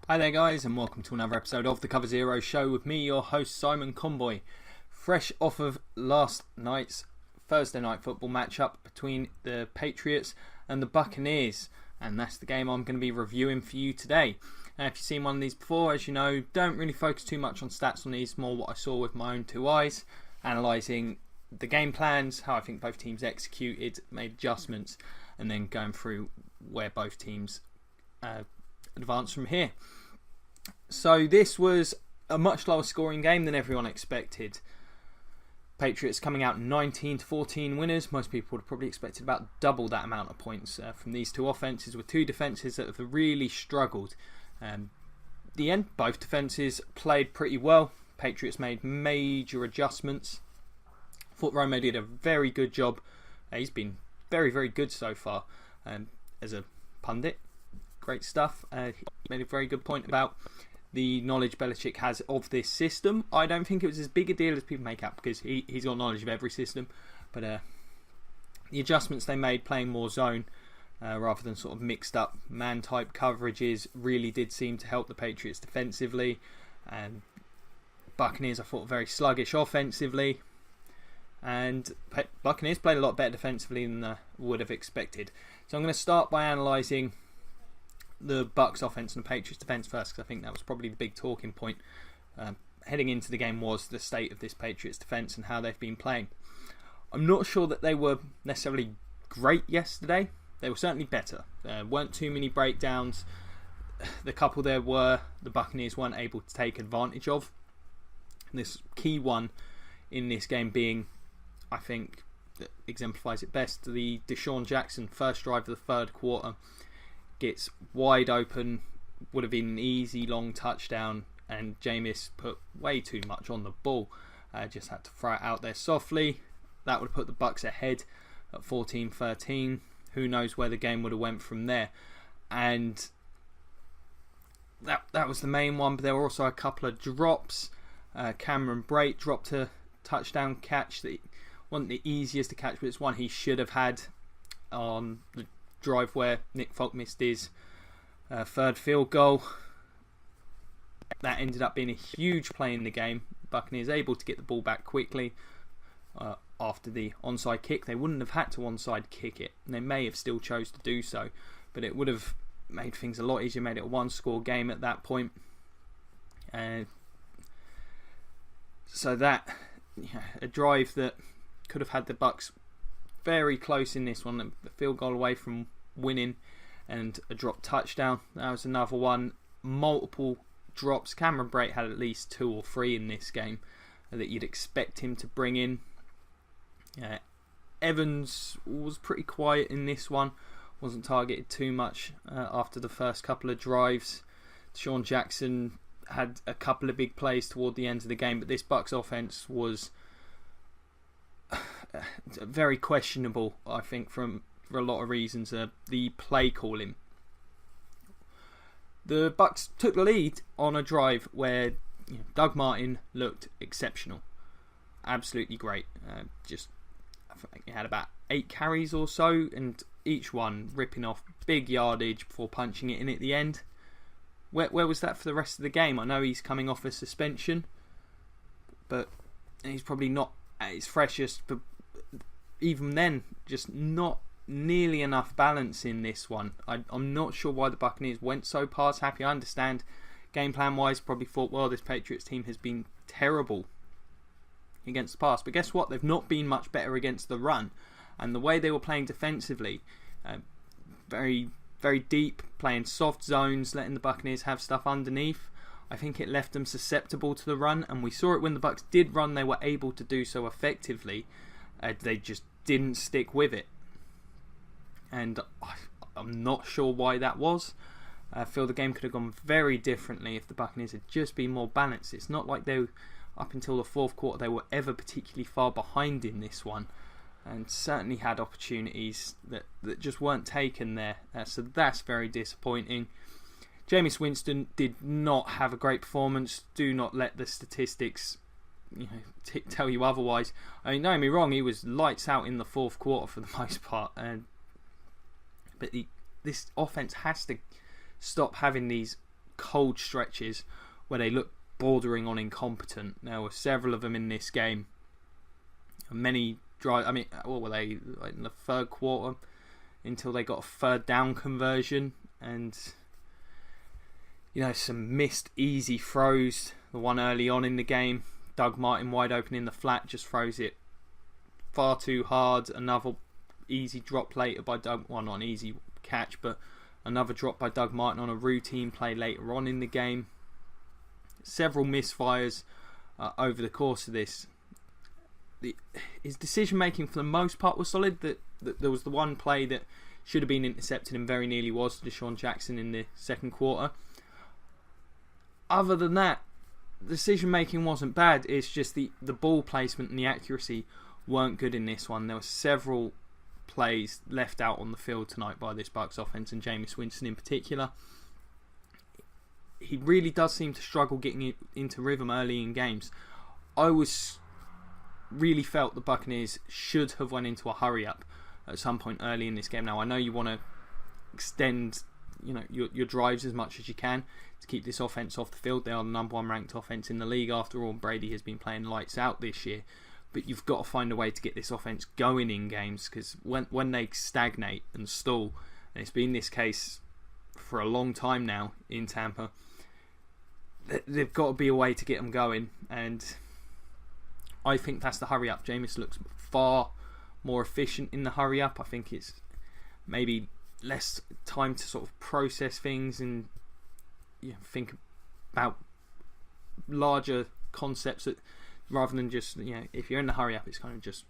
Hi there guys, and welcome to another episode of the Cover Zero Show with me, your host Simon Conboy. Fresh off of last night's Thursday night football matchup between the Patriots and the Buccaneers, and that's the game I'm going to be reviewing for you today. Now, if you've seen one of these before, as you know, don't really focus too much on stats on these, more what I saw with my own two eyes, analysing the game plans, how I think both teams executed, made adjustments, and then going through where both teams advance from here. So this was a much lower scoring game than everyone expected. Patriots coming out 19-14 winners. Most people would have probably expected about double that amount of points from these two offences, with two defences that have really struggled. The end, both defences played pretty well. Patriots made major adjustments. Thought Rome did a very good job. He's been very, very good so far as a pundit. Great stuff. He made a very good point about the knowledge Belichick has of this system. I don't think it was as big a deal as people make out, because he's got knowledge of every system. But the adjustments they made, playing more zone rather than sort of mixed up man type coverages, really did seem to help the Patriots defensively. Buccaneers, I thought, very sluggish offensively. And Buccaneers played a lot better defensively than I would have expected. So I'm going to start by analysing the Bucs offense and the Patriots defense first, because I think that was probably the big talking point heading into the game, was the state of this Patriots defense and how they've been playing. I'm not sure that they were necessarily great yesterday. They were certainly better. There weren't too many breakdowns. The couple there were, the Buccaneers weren't able to take advantage of. And this key one in this game being, I think, that exemplifies it best, the Deshaun Jackson first drive of the third quarter. Gets wide open, would have been an easy long touchdown, and Jameis put way too much on the ball. Just had to throw it out there softly. That would have put the Bucs ahead at 14-13. Who knows where the game would have went from there. And that was the main one, but there were also a couple of drops. Cameron Brate dropped a touchdown catch that wasn't the easiest to catch, but it's one he should have had on the drive where Nick Folk missed his third field goal. That ended up being a huge play in the game. Buccaneers able to get the ball back quickly after the onside kick. They wouldn't have had to onside kick it, and they may have still chose to do so, but it would have made things a lot easier, made it a one-score game at that point. So that, a drive that could have had the Bucs very close in this one, a field goal away from winning, and a drop touchdown. That was another one. Multiple drops. Cameron Brate had at least 2 or 3 in this game that you'd expect him to bring in. Evans was pretty quiet in this one. Wasn't targeted too much after the first couple of drives. Deshaun Jackson had a couple of big plays toward the end of the game, but this Bucs offense was very questionable, I think, for a lot of reasons. The play calling. The Bucs took the lead on a drive where Doug Martin looked exceptional. Absolutely great. I think he had about 8 carries or so, and each one ripping off big yardage before punching it in at the end. Where was that for the rest of the game? I know he's coming off a suspension, but he's probably not at his freshest, but even then, just not nearly enough balance in this one. I'm not sure why the Buccaneers went so pass happy. I understand game plan wise, probably thought, well, this Patriots team has been terrible against the pass, but guess what? They've not been much better against the run, and the way they were playing defensively, very, very deep, playing soft zones, letting the Buccaneers have stuff underneath. I think it left them susceptible to the run, and we saw it when the Bucs did run. They were able to do so effectively. They just didn't stick with it, and I'm not sure why that was. I feel the game could have gone very differently if the Buccaneers had just been more balanced. It's not like they, up until the fourth quarter, they were ever particularly far behind in this one, and certainly had opportunities that just weren't taken there. So that's very disappointing. Jameis Winston did not have a great performance. Do not let the statistics tell you otherwise. I mean, don't get me wrong, he was lights out in the fourth quarter for the most part. But this offense has to stop having these cold stretches where they looked bordering on incompetent. There were several of them in this game. Many drive. I mean, what were they, like in the third quarter until they got a third down conversion, and some missed easy throws. The one early on in the game, Doug Martin wide open in the flat, just throws it far too hard. Another easy drop later by Doug. Well, not an easy catch, but another drop by Doug Martin on a routine play later on in the game. Several misfires over the course of this. His decision making for the most part was solid. That there was the one play that should have been intercepted and very nearly was to Deshaun Jackson in the second quarter. Other than that, decision making wasn't bad. It's just the ball placement and the accuracy weren't good in this one. There were several plays left out on the field tonight by this Bucs offense, and Jameis Winston in particular. He really does seem to struggle getting into rhythm early in games. I really felt the Buccaneers should have went into a hurry up at some point early in this game. Now I know you want to extend your drives as much as you can to keep this offense off the field. They are the number 1 ranked offense in the league after all. Brady has been playing lights out this year, but you've got to find a way to get this offense going in games, because when they stagnate and stall, and it's been this case for a long time now in Tampa, there've got to be a way to get them going, and I think that's the hurry up. Jameis looks far more efficient in the hurry up. I think it's maybe less time to sort of process things and think about larger concepts, that rather than just if you're in the hurry up, it's kind of just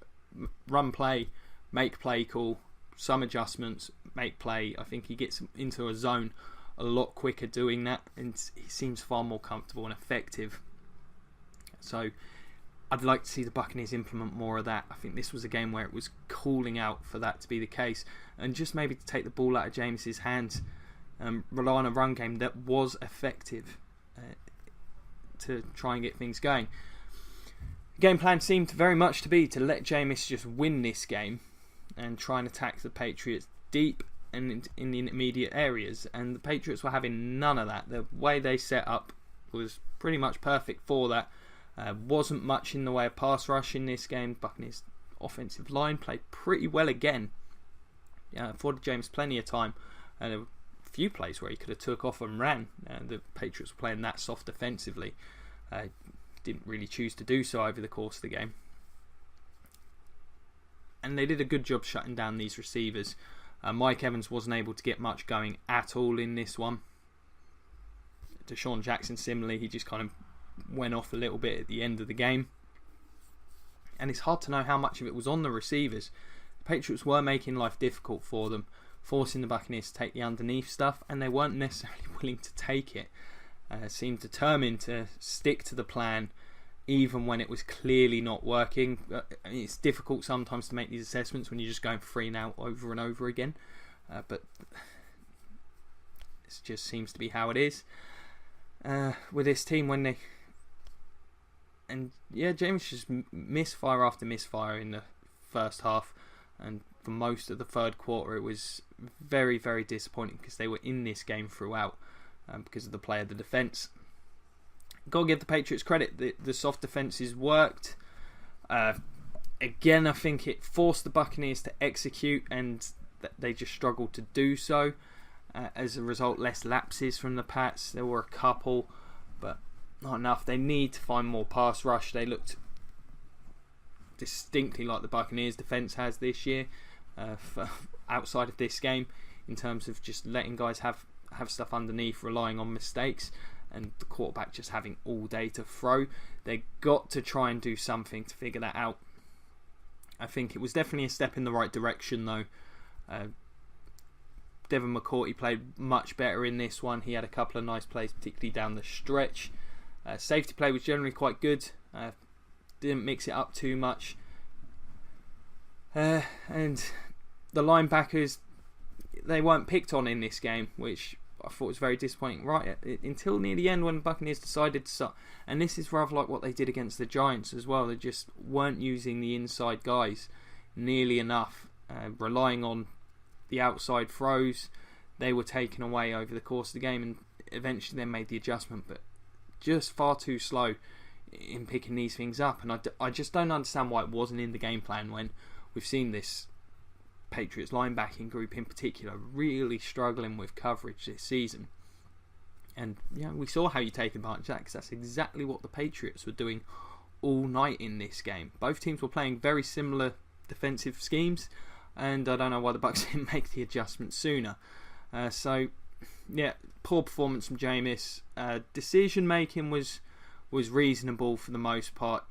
run play, make play call, some adjustments, make play. I think he gets into a zone a lot quicker doing that, and he seems far more comfortable and effective. So I'd like to see the Buccaneers implement more of that. I think this was a game where it was calling out for that to be the case, and just maybe to take the ball out of Jameis's hands, rely on a run game that was effective to try and get things going. The game plan seemed very much to be to let Jameis just win this game and try and attack the Patriots deep and in the intermediate areas, and the Patriots were having none of that. The way they set up was pretty much perfect for that. Wasn't much in the way of pass rush in this game. Buccaneers offensive line played pretty well again. Afforded James plenty of time, and there were a few plays where he could have took off and ran. The Patriots were playing that soft defensively. Didn't really choose to do so over the course of the game, and they did a good job shutting down these receivers. Mike Evans wasn't able to get much going at all in this one. Deshaun Jackson similarly, he just kind of went off a little bit at the end of the game, and it's hard to know how much of it was on the receivers. The Patriots were making life difficult for them, forcing the Buccaneers to take the underneath stuff, and they weren't necessarily willing to take it. Seemed determined to stick to the plan even when it was clearly not working. It's difficult sometimes to make these assessments when you're just going 3 and out over and over again, but it just seems to be how it is with this team when they... And James just misfire after misfire in the first half, and for most of the third quarter it was very, very disappointing because they were in this game throughout because of the play of the defence. Got to give the Patriots credit, the soft defences worked. Again, I think it forced the Buccaneers to execute, and they just struggled to do so. As a result, less lapses from the Pats. There were a couple, but not enough. They need to find more pass rush. They looked distinctly like the Buccaneers defence has this year, outside of this game, in terms of just letting guys have stuff underneath, relying on mistakes, and the quarterback just having all day to throw. They got to try and do something to figure that out. I think it was definitely a step in the right direction though. Devin McCourty played much better in this one. He had a couple of nice plays, particularly down the stretch. Safety play was generally quite good. Didn't mix it up too much. And the linebackers, they weren't picked on in this game, which I thought was very disappointing. Right until near the end when the Buccaneers decided to start. And this is rather like what they did against the Giants as well. They just weren't using the inside guys nearly enough. Relying on the outside throws, they were taken away over the course of the game. And eventually then made the adjustment, but just far too slow in picking these things up. And I just don't understand why it wasn't in the game plan when we've seen this Patriots linebacking group in particular really struggling with coverage this season. And we saw how you take advantage of that, because that's exactly what the Patriots were doing all night in this game. Both teams were playing very similar defensive schemes, and I don't know why the Bucs didn't make the adjustment sooner. Poor performance from Jameis. Decision making was reasonable for the most part.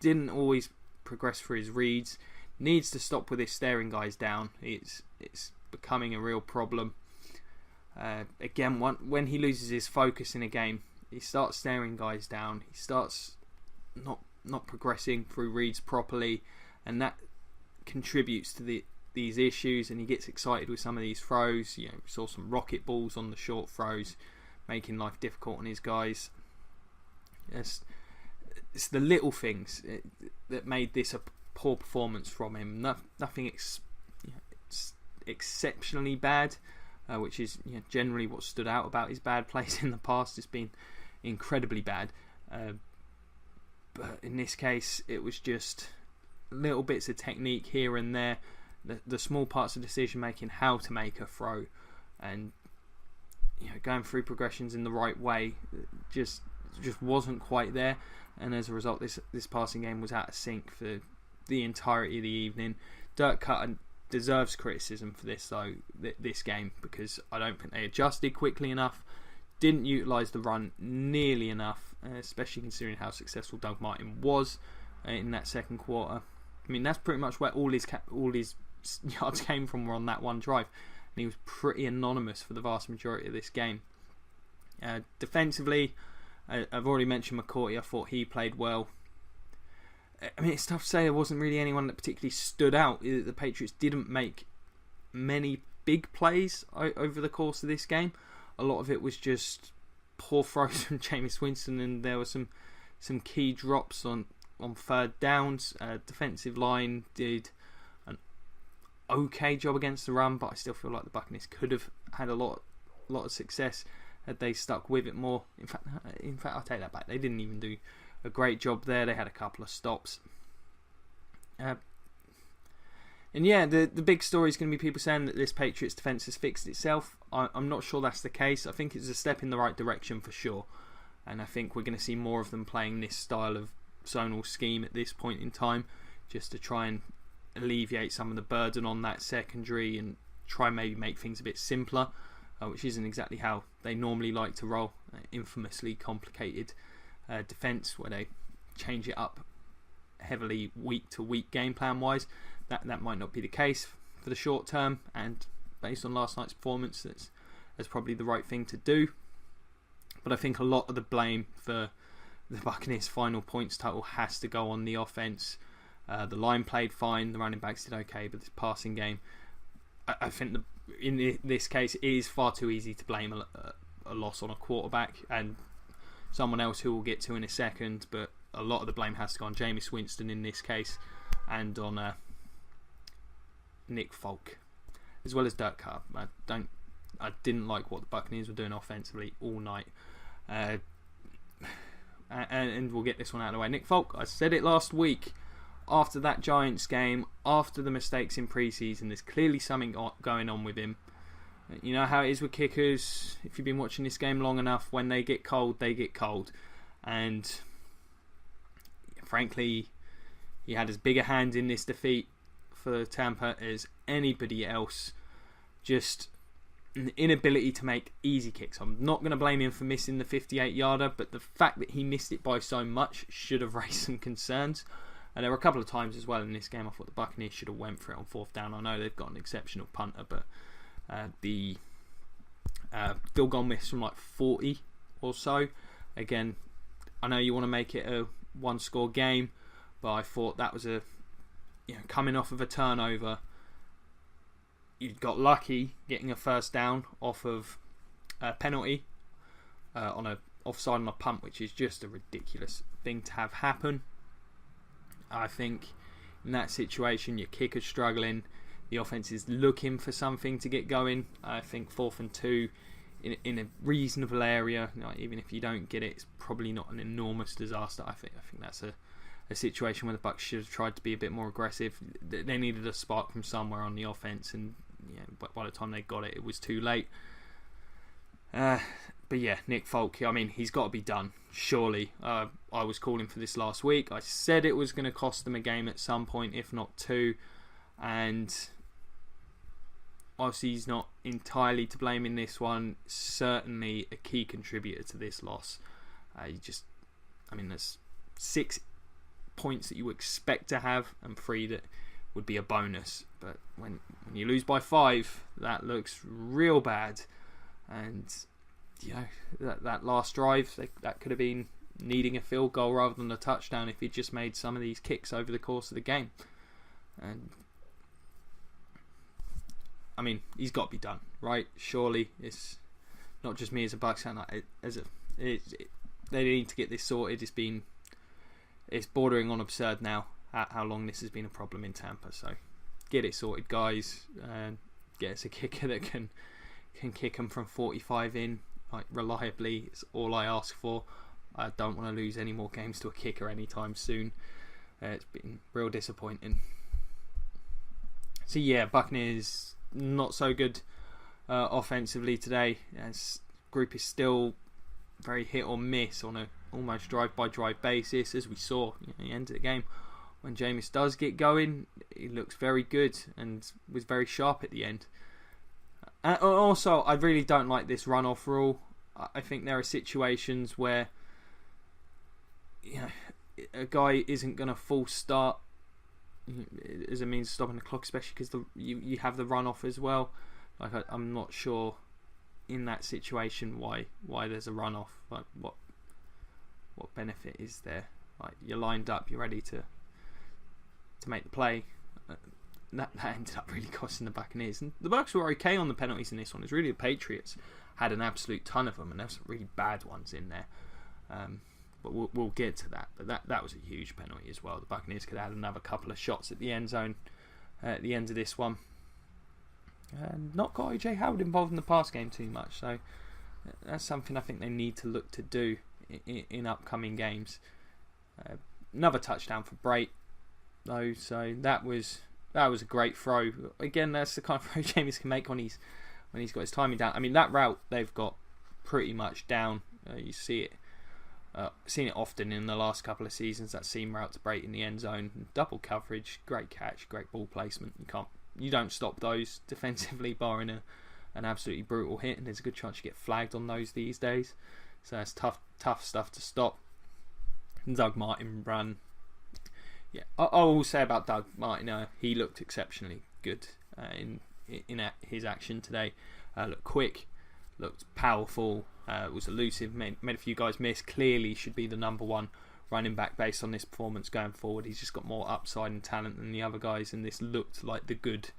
Didn't always progress for his reads. Needs to stop with his staring guys down. It's becoming a real problem. Again, when he loses his focus in a game, he starts staring guys down. He starts not progressing through reads properly, and that contributes to these issues. And he gets excited with some of these throws. We saw some rocket balls on the short throws, making life difficult on his guys. It's the little things that made this a poor performance from him. Nothing exceptionally bad, which is generally what stood out about his bad plays in the past. It's been incredibly bad, but in this case it was just little bits of technique here and there, the small parts of decision making, how to make a throw, and going through progressions in the right way just wasn't quite there. And as a result, this passing game was out of sync for the entirety of the evening. Dirk Cutter deserves criticism for this though, this game, because I don't think they adjusted quickly enough, didn't utilise the run nearly enough, especially considering how successful Doug Martin was in that second quarter. I mean, that's pretty much where all his yards came from, were on that one drive, and he was pretty anonymous for the vast majority of this game. Defensively, I've already mentioned McCourty. I thought he played well. I mean, it's tough to say there wasn't really anyone that particularly stood out. The Patriots didn't make many big plays over the course of this game. A lot of it was just poor throws from Jameis Winston, and there were some key drops on third downs. Defensive line did an okay job against the run, but I still feel like the Buccaneers could have had a lot of success had they stuck with it more. In fact, I'll take that back. They didn't even do a great job there. They had a couple of stops. The big story is going to be people saying that this Patriots defence has fixed itself. I'm not sure that's the case. I think it's a step in the right direction for sure. And I think we're going to see more of them playing this style of zonal scheme at this point in time, just to try and alleviate some of the burden on that secondary and try and maybe make things a bit simpler, which isn't exactly how they normally like to roll. Infamously complicated defence where they change it up heavily week to week game plan wise. That might not be the case for the short term, and based on last night's performance, that's probably the right thing to do. But I think a lot of the blame for the Buccaneers' final points total has to go on the offense. The line played fine, the running backs did okay, but this passing game, I think in this case it is far too easy to blame a loss on a quarterback and someone else who we'll get to in a second, but a lot of the blame has to go on Jameis Winston in this case, and on Nick Folk, as well as Dirk Cutter. I didn't like what the Buccaneers were doing offensively all night, and we'll get this one out of the way. Nick Folk, I said it last week, after that Giants game, after the mistakes in preseason, there's clearly something going on with him. You know how it is with kickers. If you've been watching this game long enough, when they get cold, they get cold. And frankly, he had as big a hand in this defeat for Tampa as anybody else. Just an inability to make easy kicks. I'm not going to blame him for missing the 58-yarder, but the fact that he missed it by so much should have raised some concerns. And there were a couple of times as well in this game I thought the Buccaneers should have went for it on fourth down. I know they've got an exceptional punter, but the field goal miss from like 40 or so. Again, I know you want to make it a one-score game, but I thought that was coming off of a turnover. You got lucky getting a first down off of a penalty on a offside on a punt, which is just a ridiculous thing to have happen. I think in that situation, your kicker's struggling. The offense is looking for something to get going. I think 4th and 2 in a reasonable area. Even if you don't get it, it's probably not an enormous disaster. I think that's a situation where the Bucs should have tried to be a bit more aggressive. They needed a spark from somewhere on the offense, and by the time they got it, it was too late. But yeah, Nick Folk, I mean, he's got to be done, surely. I was calling for this last week. I said it was going to cost them a game at some point, if not two. And obviously he's not entirely to blame in this one. Certainly a key contributor to this loss. There's 6 points that you expect to have and 3 that would be a bonus. But when you lose by 5, that looks real bad. And that last drive, that could have been needing a field goal rather than a touchdown if he'd just made some of these kicks over the course of the game. And I mean, he's got to be done, right? Surely it's not just me as a Bucs fan. They need to get this sorted. It's bordering on absurd now how long this has been a problem in Tampa. So get it sorted, guys. Get us a kicker that can kick them from 45 in reliably. It's all I ask for. I don't want to lose any more games to a kicker anytime soon. It's been real disappointing. So yeah, Buccaneers not so good offensively today. As group is still very hit or miss on a almost drive-by-drive basis, as we saw at the end of the game. When Jameis does get going, he looks very good and was very sharp at the end. And also, I really don't like this run-off rule. I think there are situations where a guy isn't going to full start as a means of stopping the clock, especially because you have the run-off as well. I'm not sure in that situation why there's a run-off. What benefit is there? You're lined up, you're ready to make the play. That ended up really costing the Buccaneers. And the Bucs were okay on the penalties in this one. It's really the Patriots had an absolute ton of them, and there's some really bad ones in there. But we'll get to that. But that was a huge penalty as well. The Buccaneers could have had another couple of shots at the end zone at the end of this one. Not got O.J. Howard involved in the pass game too much, so that's something I think they need to look to do in upcoming games. Another touchdown for Brait, though, so that was a great throw. Again, that's the kind of throw Jameis can make when he's got his timing down. I mean, that route they've got pretty much down. You see it. Seen it often in the last couple of seasons, that seam route to Brait in the end zone, double coverage, great catch, great ball placement. You don't stop those defensively, barring an absolutely brutal hit, and there's a good chance you get flagged on those these days. So that's tough stuff to stop. And Doug Martin run. Yeah, I will say about Doug Martin, he looked exceptionally good in his action today. Looked quick, looked powerful, was elusive, made a few guys miss. Clearly should be the number one running back based on this performance going forward. He's just got more upside and talent than the other guys, and this looked like the good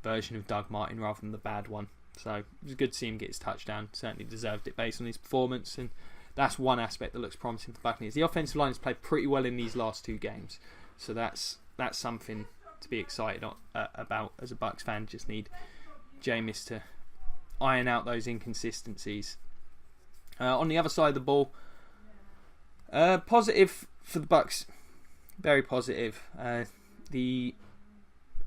version of Doug Martin rather than the bad one. So it was good to see him get his touchdown. Certainly deserved it based on his performance, and that's one aspect that looks promising for Buccaneers. The offensive line has played pretty well in these last 2 games, so that's something to be excited about as a Bucs fan. Just need Jameis to iron out those inconsistencies. On the other side of the ball, positive for the Bucs, very positive. The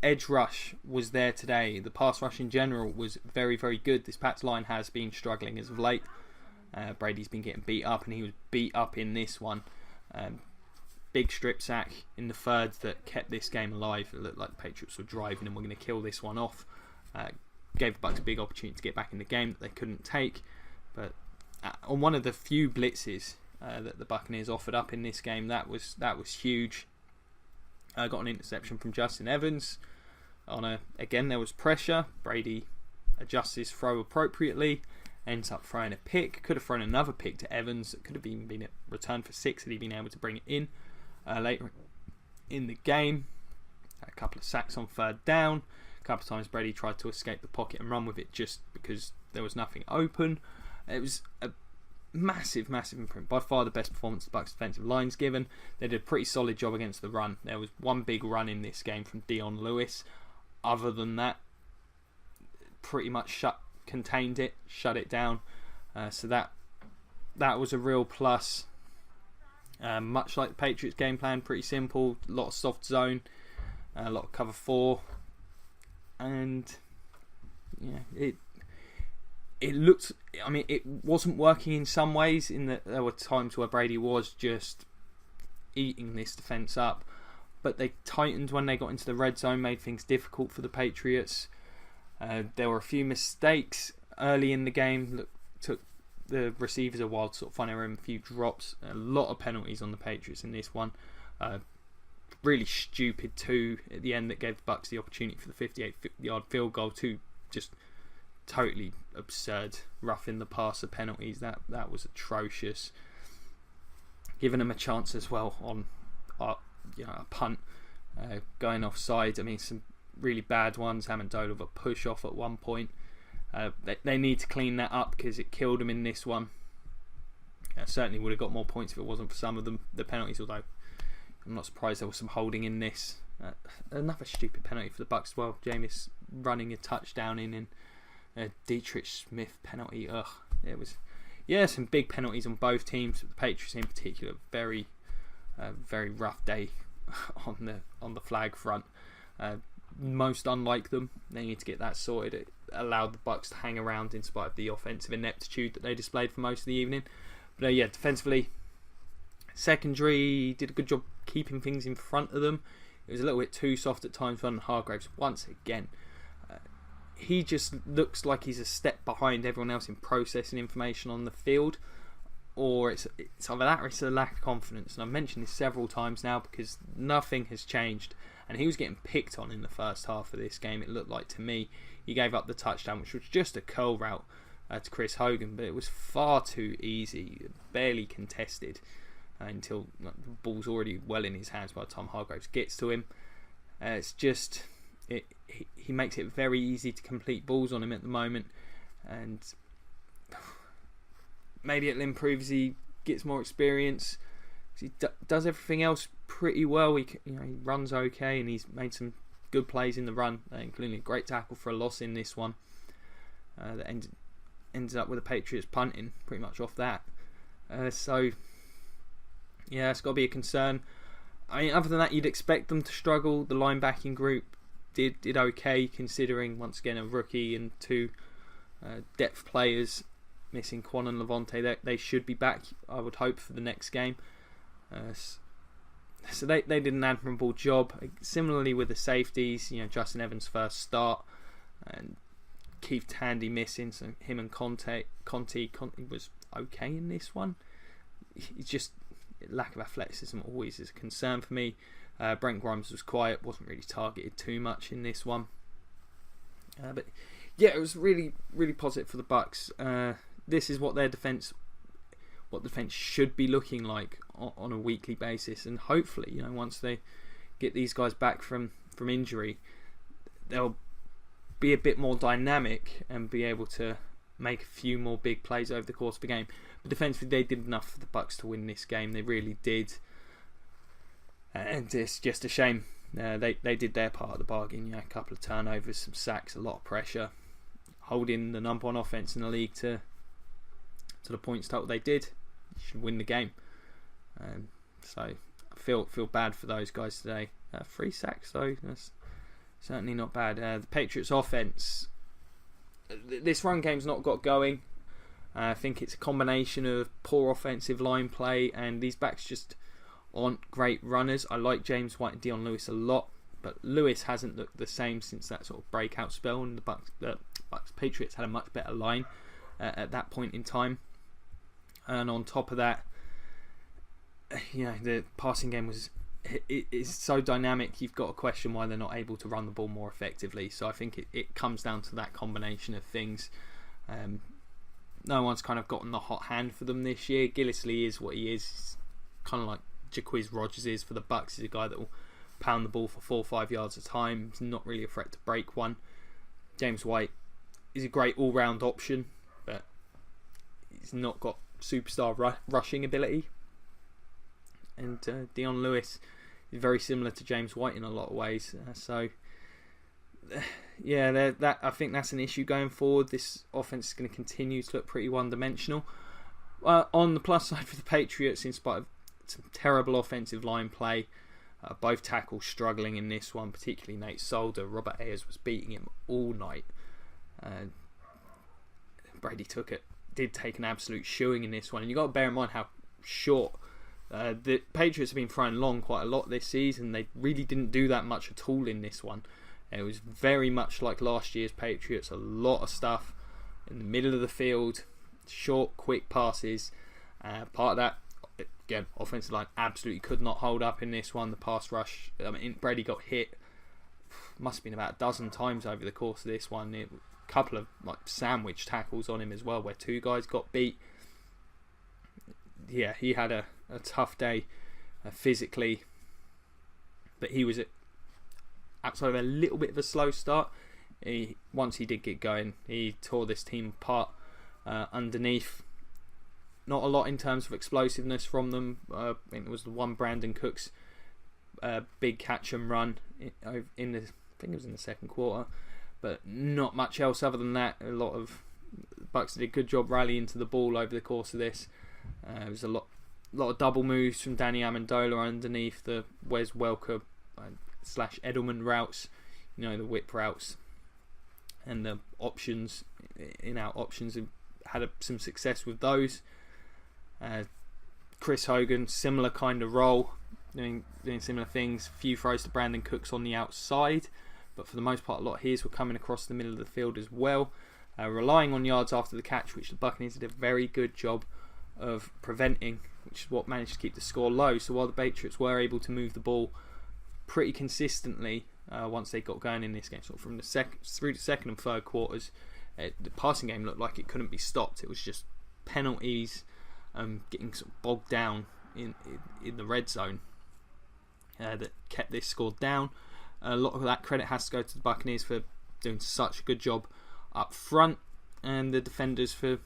edge rush was there today. The pass rush in general was very, very good. This Pats line has been struggling as of late. Brady's been getting beat up, and he was beat up in this one. Big strip sack in the third that kept this game alive. It looked like the Patriots were driving and were going to kill this one off. Gave the Bucs a big opportunity to get back in the game that they couldn't take. But on one of the few blitzes that the Buccaneers offered up in this game, that was huge. Got an interception from Justin Evans. Again, there was pressure. Brady adjusts his throw appropriately. Ends up throwing a pick. Could have thrown another pick to Evans. It could have been a return for 6 had he been able to bring it in later in the game. A couple of sacks on third down. A couple of times Brady tried to escape the pocket and run with it just because there was nothing open. It was a massive improvement. By far the best performance the Bucs defensive line's given. They did a pretty solid job against the run. There was one big run in this game from Dion Lewis. Other than that, pretty much contained it, shut it down. So that was a real plus. Much like the Patriots game plan, pretty simple. A lot of soft zone, a lot of cover 4, and yeah, it looked. I mean, it wasn't working in some ways. In that there were times where Brady was just eating this defense up, but they tightened when they got into the red zone, made things difficult for the Patriots. There were a few mistakes early in the game. Took the receivers a while to sort of find their own, a few drops. A lot of penalties on the Patriots in this one. Really stupid too at the end that gave the Bucs the opportunity for the 58-yard field goal. Two just totally absurd roughing the passer penalties. That was atrocious. Giving them a chance as well on a punt going offside. I mean, some really bad ones. Amendola with a push off at one point. They need to clean that up because it killed them in this one. Certainly would have got more points if it wasn't for some of the penalties, although I'm not surprised there was some holding in this. Another stupid penalty for the Bucs as well. Jameis running a touchdown in Dietrich Smith penalty. Ugh, it was some big penalties on both teams. The Patriots in particular, very rough day on the flag front. Most unlike them. They need to get that sorted. It allowed the Bucs to hang around in spite of the offensive ineptitude that they displayed for most of the evening. But defensively, secondary did a good job keeping things in front of them. It was a little bit too soft at times. Vernon Hargreaves, once again, he just looks like he's a step behind everyone else in processing information on the field, or it's either that or it's a lack of confidence. And I've mentioned this several times now because nothing has changed. And he was getting picked on in the first half of this game, it looked like to me. He gave up the touchdown, which was just a curl route to Chris Hogan, but it was far too easy, barely contested until the ball's already well in his hands by the time Hargreaves gets to him. It's just he makes it very easy to complete balls on him at the moment, and maybe it'll improve as he gets more experience. He does everything else pretty well. He runs okay, and he's made some good plays in the run, including a great tackle for a loss in this one that ended up with the Patriots punting pretty much off that. So it's got to be a concern. I mean, other than that, you'd expect them to struggle. The linebacking group did okay, considering once again a rookie and two depth players missing Quan and Levante. They should be back, I would hope, for the next game. So they did an admirable job. Similarly with the safeties, Justin Evans' first start, and Keith Tandy missing, so him and Conte was okay in this one. It's just lack of athleticism always is a concern for me. Brent Grimes was quiet, wasn't really targeted too much in this one. But it was really, really positive for the Bucs. This is what their defense should be looking like on a weekly basis, and hopefully, once they get these guys back from injury, they'll be a bit more dynamic and be able to make a few more big plays over the course of the game. But defensively, they did enough for the Bucs to win this game. They really did, and it's just a shame. They did their part of the bargain. A couple of turnovers, some sacks, a lot of pressure, holding the number one offense in the league to the points total they did. You should win the game. So I feel bad for those guys today. 3 sacks though, that's certainly not bad. The Patriots offense, this run game's not got going. I think it's a combination of poor offensive line play, and these backs just aren't great runners. I like James White and Dion Lewis a lot, but Lewis hasn't looked the same since that sort of breakout spell, and the Patriots had a much better line at that point in time. And on top of that, the passing game is so dynamic, you've got to question why they're not able to run the ball more effectively. So I think it comes down to that combination of things. No one's kind of gotten the hot hand for them this year. Gillislee is what he is. He's kind of like Jacquizz Rodgers is for the Bucs. He's a guy that will pound the ball for 4 or 5 yards at a time. He's not really a threat to break one. James White is a great all-round option, but he's not got superstar rushing ability. And Dion Lewis is very similar to James White in a lot of ways. So yeah, that I think that's an issue going forward. This offense is going to continue to look pretty one-dimensional. On the plus side for the Patriots, in spite of some terrible offensive line play, both tackles struggling in this one, particularly Nate Solder. Robert Ayers was beating him all night. Brady did take an absolute shoeing in this one, and you've got to bear in mind how short the Patriots have been throwing long quite a lot this season. They really didn't do that much at all in this one. It was very much like last year's Patriots, a lot of stuff in the middle of the field, short, quick passes. Part of that, again, offensive line absolutely could not hold up in this one. The pass rush, Brady got hit, must have been about a dozen times over the course of this one. A couple of sandwich tackles on him as well, where two guys got beat. Yeah, he had a tough day physically, but he was outside of a little bit of a slow start. Once he did get going, he tore this team apart underneath. Not a lot in terms of explosiveness from them. I think it was the one Brandon Cooks big catch and run I think it was in the second quarter, but not much else other than that. A lot of Bucs did a good job rallying to the ball over the course of this. There was a lot of double moves from Danny Amendola underneath the Wes Welker / Edelman routes, the whip routes, and the options, in-out options. Have had some success with those. Chris Hogan, similar kind of role, doing similar things. A few throws to Brandon Cooks on the outside, but for the most part, a lot of his were coming across the middle of the field as well, relying on yards after the catch, which the Buccaneers did a very good job of preventing, which is what managed to keep the score low. So while the Patriots were able to move the ball pretty consistently once they got going in this game, sort of from through the second and third quarters, the passing game looked like it couldn't be stopped. It was just penalties, getting sort of bogged down in the red zone that kept this score down. A lot of that credit has to go to the Buccaneers for doing such a good job up front, and the defenders for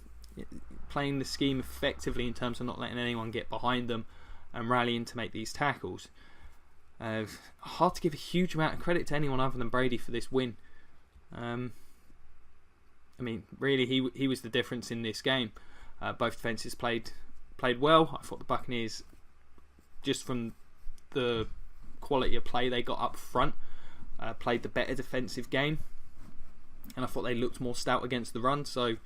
playing the scheme effectively in terms of not letting anyone get behind them and rallying to make these tackles. Hard to give a huge amount of credit to anyone other than Brady for this win. Really, he was the difference in this game. Both defences played well. I thought the Buccaneers, just from the quality of play they got up front, played the better defensive game, and I thought they looked more stout against the run. So,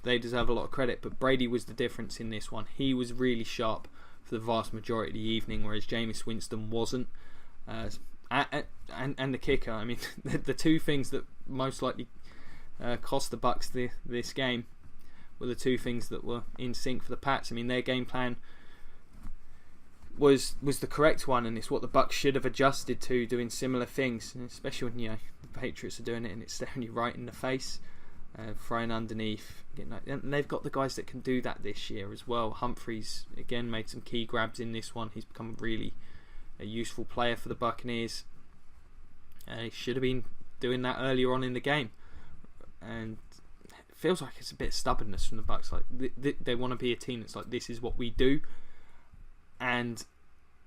they deserve a lot of credit. But Brady was the difference in this one. He was really sharp for the vast majority of the evening, whereas Jameis Winston wasn't. And the kicker. The two things that most likely cost the Bucs this game were the two things that were in sync for the Pats. Their game plan was the correct one, and it's what the Bucs should have adjusted to, doing similar things, especially when the Patriots are doing it and it's staring you right in the face, throwing underneath. And they've got the guys that can do that this year as well. Humphries again made some key grabs in this one. He's become really a useful player for the Buccaneers. He should have been doing that earlier on in the game, and it feels like it's a bit of stubbornness from the Bucs. Like they want to be a team that's like, this is what we do. And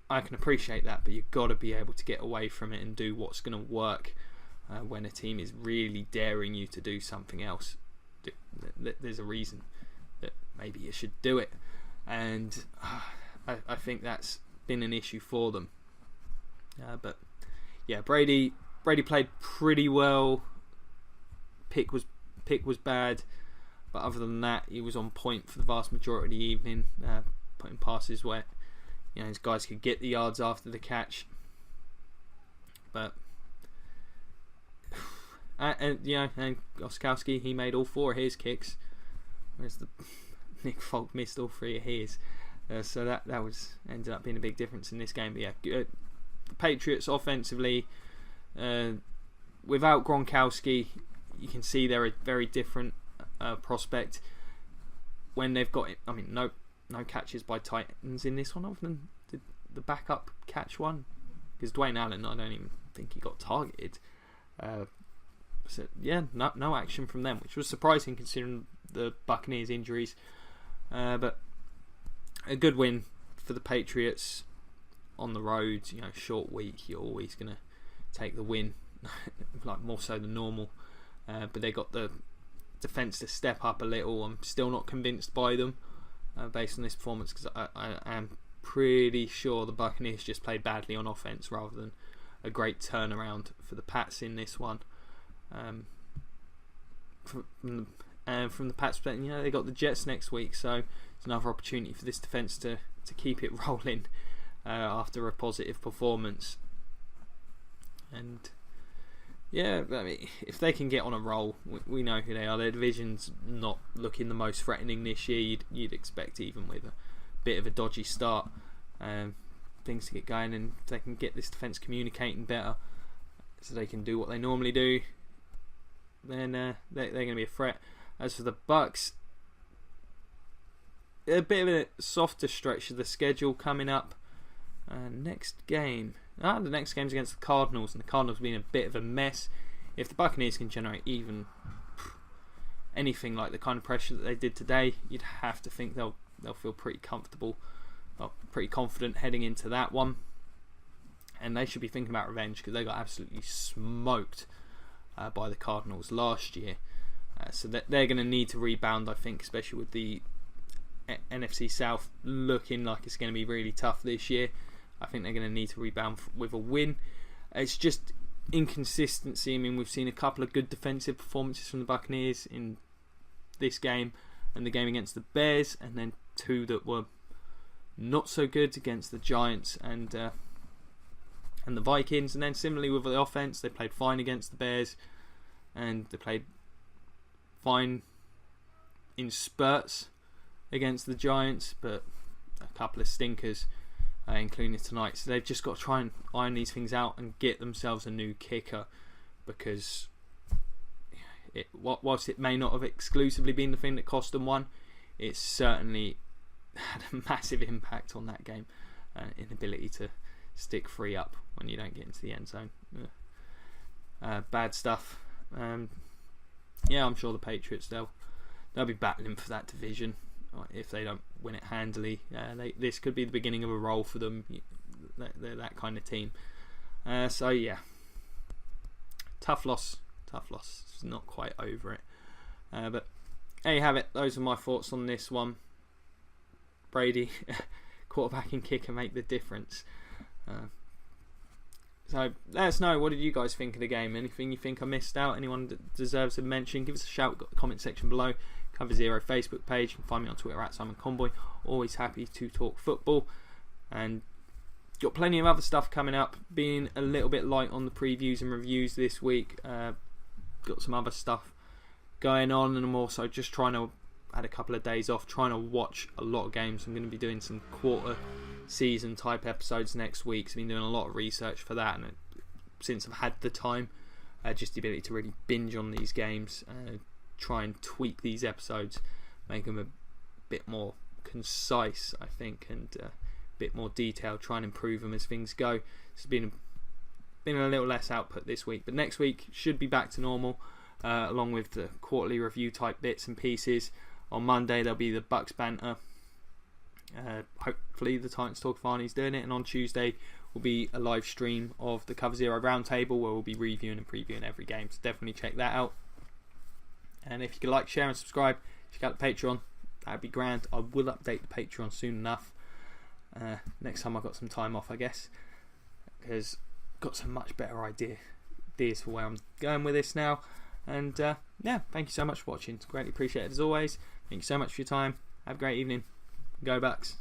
I can appreciate that, but you've got to be able to get away from it and do what's going to work when a team is really daring you to do something else. There's a reason that maybe you should do it, and I think that's been an issue for them. But yeah, Brady played pretty well. Pick was bad, but other than that, he was on point for the vast majority of the evening, putting passes where his guys could get the yards after the catch. But and Gostkowski, he made all four of his kicks, whereas Nick Folk missed all three of his. So that ended up being a big difference in this game. But yeah, the Patriots offensively, without Gronkowski, you can see they're a very different prospect. When they've got no catches by Titans in this one, other than the backup catch one, because Dwayne Allen, I don't even think he got targeted. So yeah, no action from them, which was surprising considering the Buccaneers' injuries. But a good win for the Patriots on the road. Short week, you're always going to take the win like more so than normal. But they got the defence to step up a little. I'm still not convinced by them based on this performance, because I am pretty sure the Buccaneers just played badly on offence rather than a great turnaround for the Pats in this one. From the Pats, they got the Jets next week, so it's another opportunity for this defence to keep it rolling after a positive performance. And yeah, I mean, if they can get on a roll, we know who they are. Their division's not looking the most threatening this year. You'd expect, even with a bit of a dodgy start, things to get going, and if they can get this defence communicating better so they can do what they normally do, then they're going to be a threat. As for the Bucs, a bit of a softer stretch of the schedule coming up. The next game's against the Cardinals, and the Cardinals being a bit of a mess. If the Buccaneers can generate even anything like the kind of pressure that they did today, you'd have to think they'll feel pretty comfortable, pretty confident heading into that one. And they should be thinking about revenge, because they got absolutely smoked by the Cardinals last year. So they're going to need to rebound, I think, especially with the NFC South looking like it's going to be really tough this year. I think they're going to need to rebound with a win. It's just inconsistency. I mean, we've seen a couple of good defensive performances from the Buccaneers in this game and the game against the Bears, and then two that were not so good against the Giants and the Vikings. And then similarly with the offense, they played fine against the Bears, and they played fine in spurts against the Giants, but a couple of stinkers, including tonight. So they've just got to try and iron these things out and get themselves a new kicker, because whilst it may not have exclusively been the thing that cost them one, it certainly had a massive impact on that game. Inability to stick free up when you don't get into the end zone. Bad stuff. I'm sure the Patriots, they'll be battling for that division. If they don't win it handily, this could be the beginning of a roll for them. They're that kind of team. So yeah, tough loss. It's not quite over it. But there you have it. Those are my thoughts on this one. Brady, quarterback and kicker make the difference. So let us know, what did you guys think of the game? Anything you think I missed out? Anyone that deserves a mention? Give us a shout. We've got the comment section below. Cover Zero Facebook page. You can find me on Twitter @SimonConboy. Always happy to talk football. And got plenty of other stuff coming up. Being a little bit light on the previews and reviews this week. Got some other stuff going on, and I'm also just had a couple of days off, trying to watch a lot of games. I'm going to be doing some quarter season type episodes next week. So I've been doing a lot of research for that, and since I've had the time, just the ability to really binge on these games, try and tweak these episodes, make them a bit more concise, I think, and a bit more detailed, try and improve them as things go. It's been a little less output this week, but next week should be back to normal, along with the quarterly review type bits and pieces. On Monday there'll be the Bucs banter. Hopefully the Titans Talk Farney's doing it, and on Tuesday will be a live stream of the Cover Zero Roundtable, where we'll be reviewing and previewing every game, so definitely check that out. And if you could like, share and subscribe, check out the Patreon, that'd be grand. I will update the Patreon soon enough, next time I've got some time off, I guess, because I've got some much better ideas for where I'm going with this now. And thank you so much for watching. It's greatly appreciated as always. Thank you so much for your time. Have a great evening. Go Bucs.